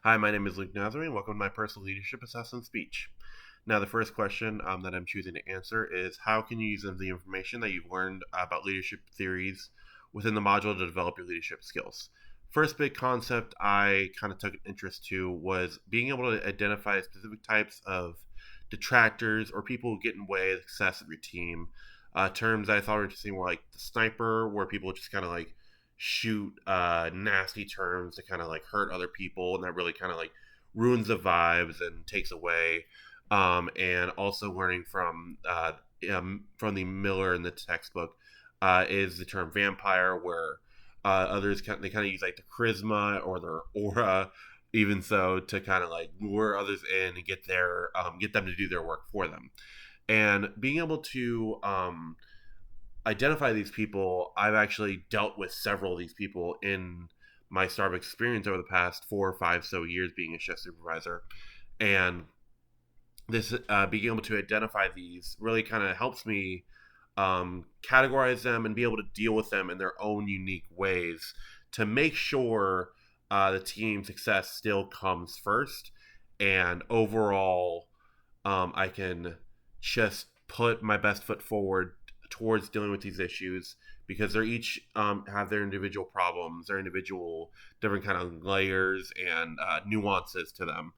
Hi, my name is Luke Nasworthy, and welcome to my personal leadership assessment speech. Now, the first question that I'm choosing to answer is how can you use the information that you've learned about leadership theories within the module to develop your leadership skills? First big concept I kind of took an interest to was being able to identify specific types of detractors or people who get in the way of the success of your team. Terms I thought were interesting were like the sniper, where people just kind of like shoot nasty terms to kind of like hurt other people, and that really kind of like ruins the vibes and takes away. And also learning from the Miller in the textbook is the term vampire, where they kind of use like the charisma or their aura, even so, to kind of like lure others in and get them to do their work for them. And being able to identify these people, I've actually dealt with several of these people in my Starbucks experience over the past 4 or 5 years being a shift supervisor. And this being able to identify these really kind of helps me categorize them and be able to deal with them in their own unique ways to make sure the team success still comes first. And overall, I can just put my best foot forward towards dealing with these issues because they're each have their individual problems, their individual different kind of layers and nuances to them.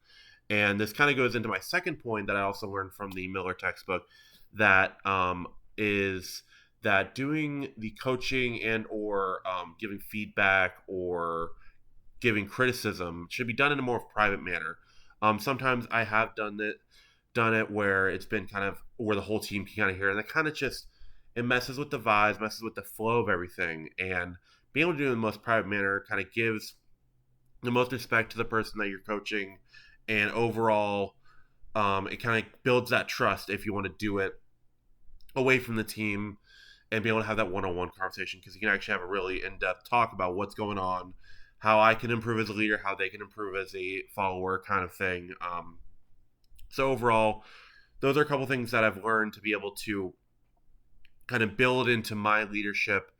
And this kind of goes into my second point that I also learned from the Miller textbook, that is that doing the coaching and or giving feedback or giving criticism should be done in a more private manner. Sometimes I have done it where it's been kind of where the whole team can kind of hear, and that kind of just it messes with the vibes, messes with the flow of everything, and being able to do it in the most private manner kind of gives the most respect to the person that you're coaching, and overall, it kind of builds that trust if you want to do it away from the team and be able to have that one-on-one conversation, because you can actually have a really in-depth talk about what's going on, how I can improve as a leader, how they can improve as a follower, kind of thing. So overall, those are a couple things that I've learned to be able to kind of build into my leadership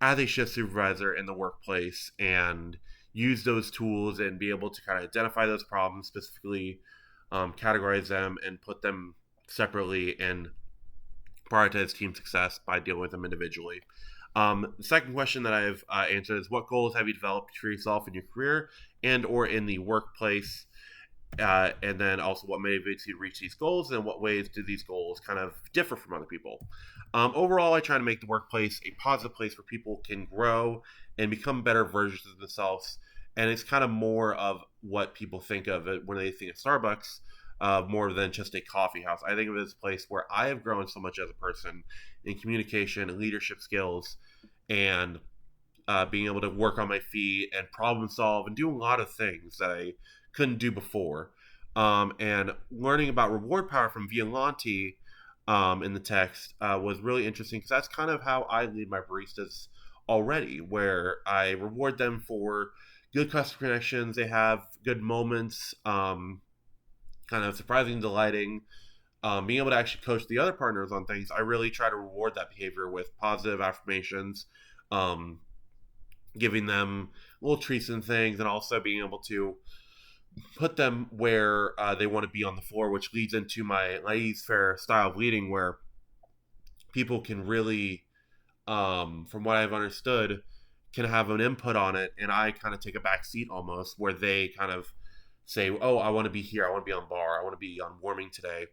as a shift supervisor in the workplace and use those tools and be able to kind of identify those problems specifically, categorize them, and put them separately and prioritize team success by dealing with them individually. The second question that I've answered is, what goals have you developed for yourself in your career and or in the workplace? And then also, what motivates you to reach these goals, and what ways do these goals kind of differ from other people? Overall, I try to make the workplace a positive place where people can grow and become better versions of themselves. And it's kind of more of what people think of it when they think of Starbucks, more than just a coffee house. I think of it as a place where I have grown so much as a person in communication and leadership skills, and being able to work on my feet and problem solve and do a lot of things that I couldn't do before. And learning about reward power from Violanti in the text was really interesting, because that's kind of how I lead my baristas already, where I reward them for good customer connections. They have good moments, kind of surprising and delighting. Being able to actually coach the other partners on things, I really try to reward that behavior with positive affirmations, um, giving them little treats and things, and also being able to put them where they want to be on the floor, which leads into my ladies fair style of leading, where people can really, from what I've understood, can have an input on it, and I kind of take a back seat almost, where they kind of say, "Oh, I want to be here. I want to be on bar. I want to be on warming today."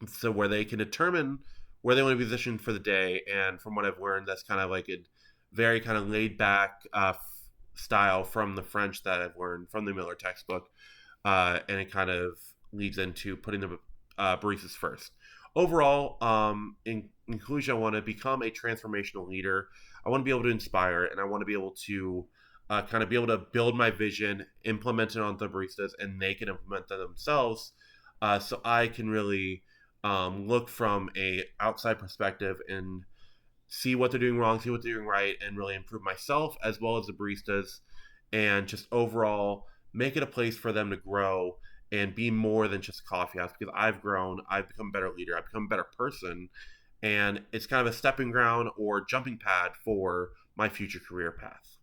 So where they can determine where they want to be positioned for the day, and from what I've learned, that's kind of like a very kind of laid back style from the French that I've learned from the Miller textbook, and it kind of leads into putting the baristas first. Overall, in conclusion, I want to become a transformational leader. I want to be able to inspire, and I want to be able to kind of be able to build my vision, implement it on the baristas, and they can implement them themselves. So I can really look from a outside perspective and see what they're doing wrong, see what they're doing right, and really improve myself as well as the baristas, and just overall make it a place for them to grow and be more than just a coffee house, because I've grown, I've become a better leader, I've become a better person, and it's kind of a stepping ground or jumping pad for my future career path.